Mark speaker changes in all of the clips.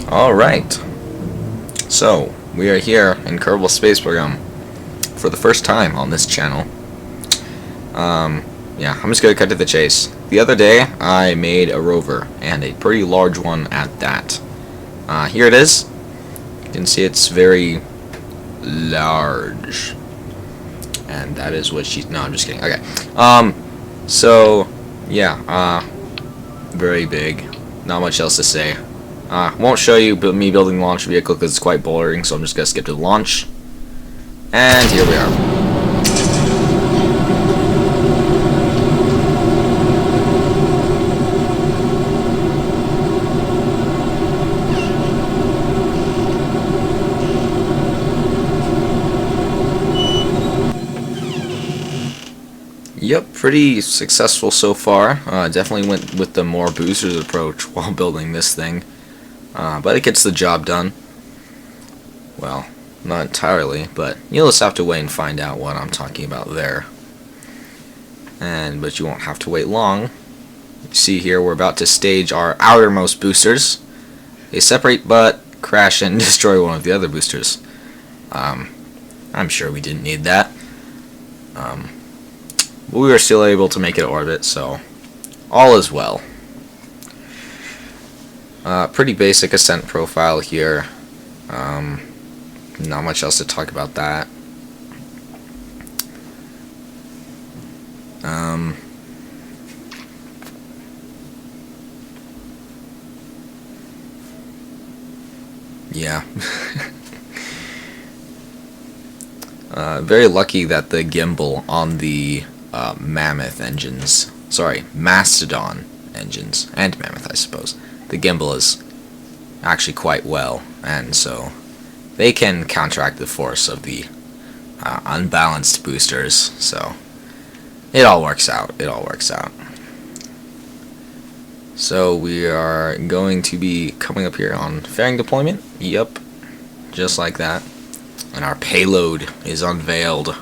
Speaker 1: Alright, so we are here in Kerbal Space Program for the first time on this channel. Yeah, I'm just gonna cut to the chase. The other day I made a rover, and a pretty large one at that. Here it is. You can see it's very large. And that is what she's... No, I'm just kidding. Okay. So, yeah, very big. Not much else to say. Won't show you me building the launch vehicle because it's quite boring, so I'm just going to skip to the launch. And here we are. Yep, pretty successful so far. Definitely went with the more boosters approach while building this thing. But it gets the job done. Well, not entirely, but you'll just have to wait and find out what I'm talking about there. But you won't have to wait long. You see here, we're about to stage our outermost boosters. They separate but crash and destroy one of the other boosters. I'm sure we didn't need that. But we were still able to make it orbit, so all is well. Pretty basic ascent profile here. Not much else to talk about that. Yeah. Very lucky that the gimbal on the Mastodon engines, and Mammoth, I suppose. The gimbal is actually quite well, and so they can counteract the force of the unbalanced boosters, so it all works out. So we are going to be coming up here on fairing deployment. Yep, just like that. And our payload is unveiled.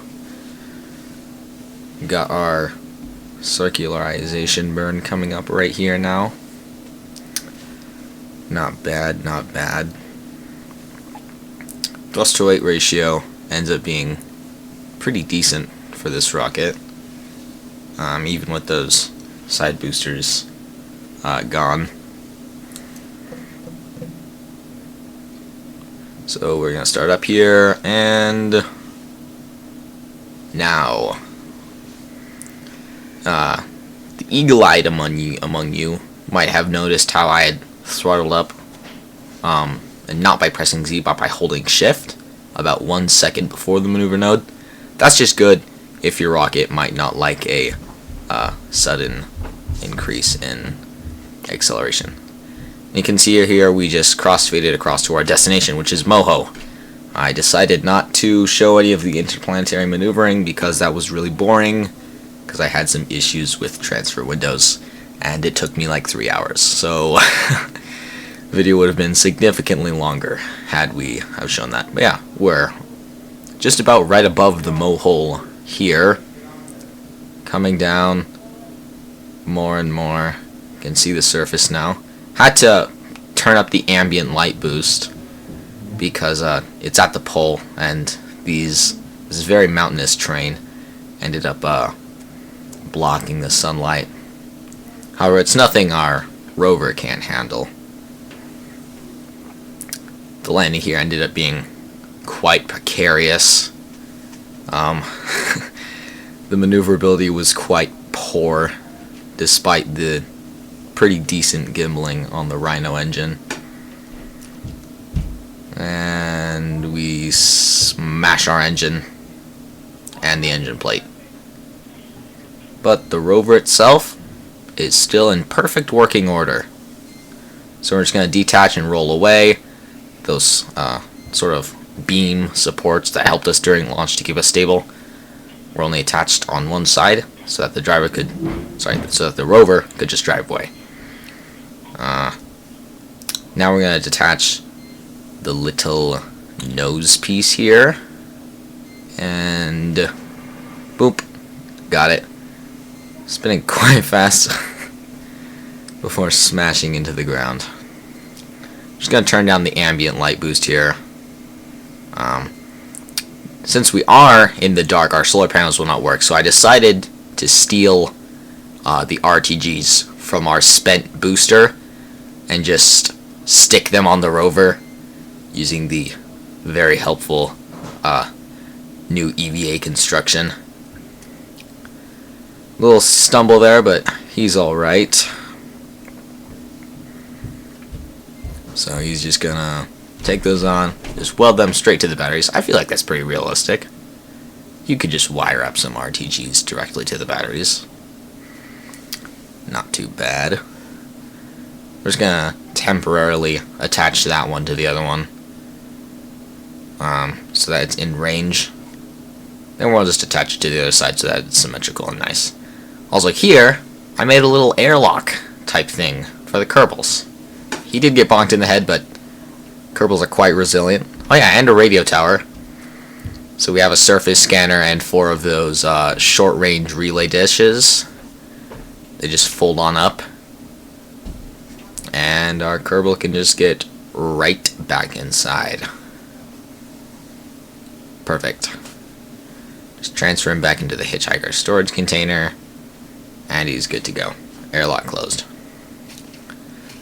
Speaker 1: We got our circularization burn coming up right here now. Not bad, not bad. Thrust to weight ratio ends up being pretty decent for this rocket. Even with those side boosters gone. So we're gonna start up here, and now the eagle-eyed among you might have noticed how I had throttled up, and not by pressing Z, but by holding Shift about 1 second before the maneuver node. That's just good if your rocket might not like a sudden increase in acceleration. You can see here we just cross-faded across to our destination, which is Mohole. I decided not to show any of the interplanetary maneuvering because that was really boring, because I had some issues with transfer windows, and it took me like 3 hours. So the video would have been significantly longer had we have shown that. But yeah, we're just about right above the Mohole here, coming down more and more. You can see the surface now. Had to turn up the ambient light boost because it's at the pole, and this very mountainous terrain ended up blocking the sunlight. However, it's nothing our rover can't handle. The landing here ended up being quite precarious. The maneuverability was quite poor, despite the pretty decent gimbaling on the Rhino engine. And we smash our engine and the engine plate. But the rover itself is still in perfect working order. So we're just going to detach and roll away those sort of beam supports that helped us during launch to keep us stable. We're only attached on one side so that the rover could just drive away. Now we're going to detach the little nose piece here, and boop, got it. Spinning quite fast before smashing into the ground. Just gonna turn down the ambient light boost here. Since we are in the dark, our solar panels will not work, so I decided to steal the RTGs from our spent booster and just stick them on the rover using the very helpful new EVA construction. Little stumble there, but he's alright. So he's just gonna take those on, just weld them straight to the batteries. I feel like that's pretty realistic. You could just wire up some RTGs directly to the batteries. Not too bad. We're just gonna temporarily attach that one to the other one, so that it's in range. Then we'll just attach it to the other side so that it's symmetrical and nice. Also here, I made a little airlock type thing for the Kerbals. He did get bonked in the head, but Kerbals are quite resilient. Oh yeah, and a radio tower. So we have a surface scanner and 4 of those short-range relay dishes. They just fold on up. And our Kerbal can just get right back inside. Perfect. Just transfer him back into the hitchhiker storage container. And he's good to go. Airlock closed.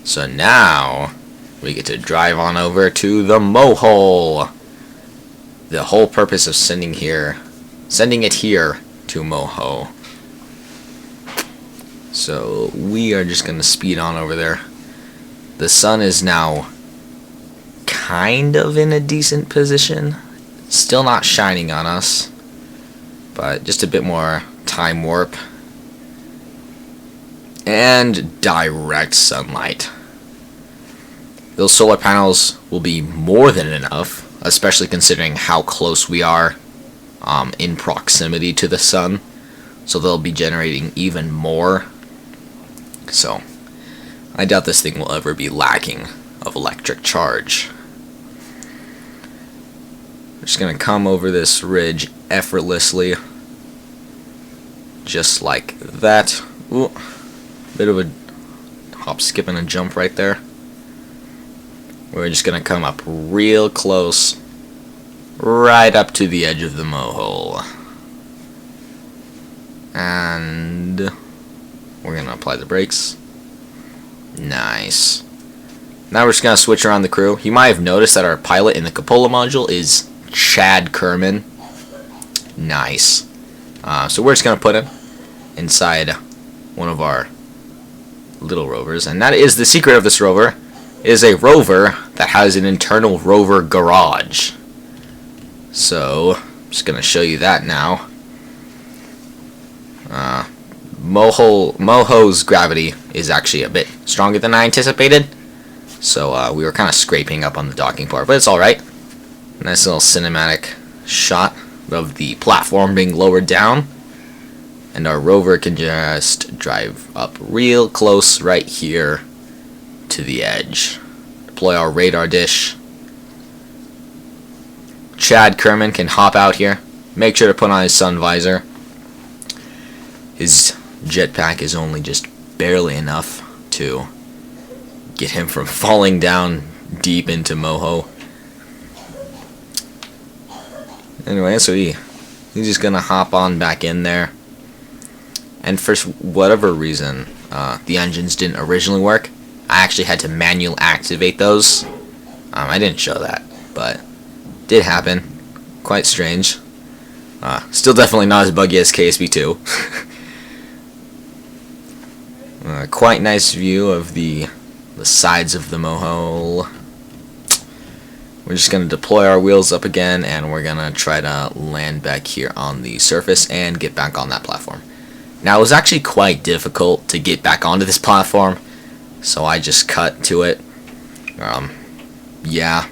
Speaker 1: So now we get to drive on over to the Mohole. The whole purpose of sending it here to Mohole. So we are just gonna speed on over there. The sun is now kind of in a decent position. Still not shining on us, but just a bit more time warp. And direct sunlight. Those solar panels will be more than enough, especially considering how close we are in proximity to the sun. So they'll be generating even more. So I doubt this thing will ever be lacking of electric charge. We're just going to come over this ridge effortlessly. Just like that. Ooh, bit of a hop, skip, and a jump right there. We're just going to come up real close, right up to the edge of the Mohole. And we're going to apply the brakes. Nice. Now we're just going to switch around the crew. You might have noticed that our pilot in the cupola module is Chad Kerman. Nice. So we're just going to put him inside one of our little rovers. And that is the secret of this rover. It is a rover that has an internal rover garage. So, I'm just going to show you that now. Mohole's gravity is actually a bit stronger than I anticipated. So, we were kind of scraping up on the docking part, but it's alright. Nice little cinematic shot of the platform being lowered down. And our rover can just drive up real close right here to the edge. Deploy our radar dish. Chad Kerman can hop out here. Make sure to put on his sun visor. His jetpack is only just barely enough to get him from falling down deep into Mohole. Anyway, so he's just gonna hop on back in there. And for whatever reason, the engines didn't originally work. I actually had to manually activate those. I didn't show that, but did happen. Quite strange. Still definitely not as buggy as KSB2. Quite nice view of the sides of the Mohole. We're just going to deploy our wheels up again, and we're going to try to land back here on the surface and get back on that platform. Now, it was actually quite difficult to get back onto this platform, so I just cut to it. Yeah.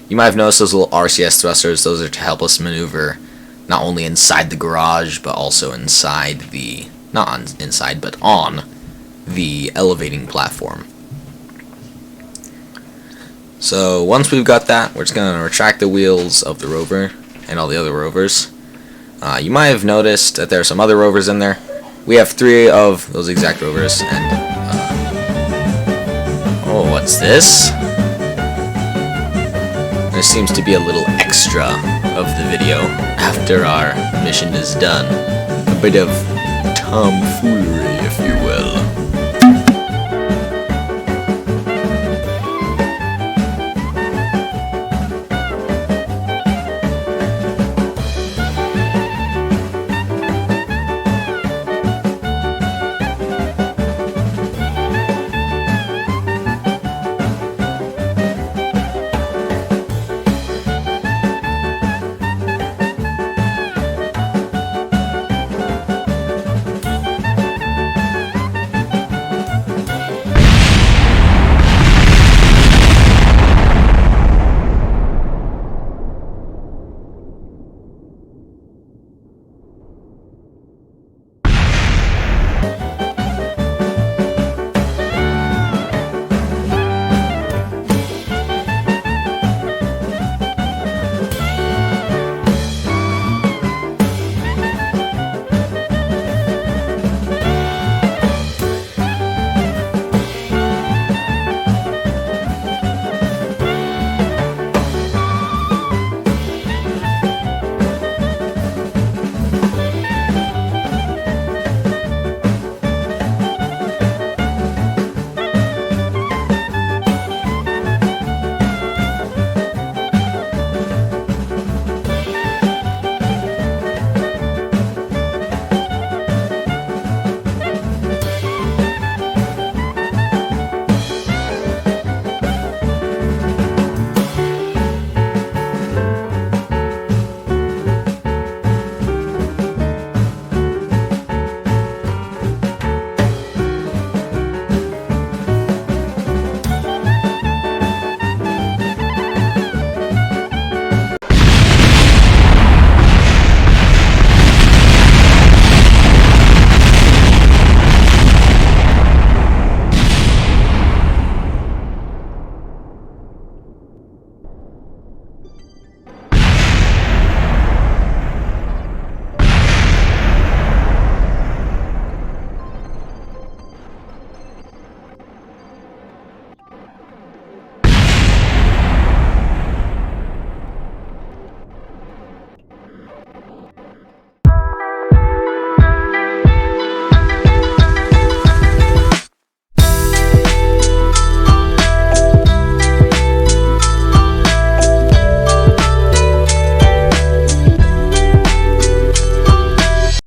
Speaker 1: You might have noticed those little RCS thrusters. Those are to help us maneuver not only inside the garage, but also inside the... not on, inside, but on the elevating platform. So once we've got that, we're just going to retract the wheels of the rover and all the other rovers. You might have noticed that there are some other rovers in there. We have 3 of those exact rovers, and oh, what's this? There seems to be a little extra of the video after our mission is done. A bit of tomfoolery.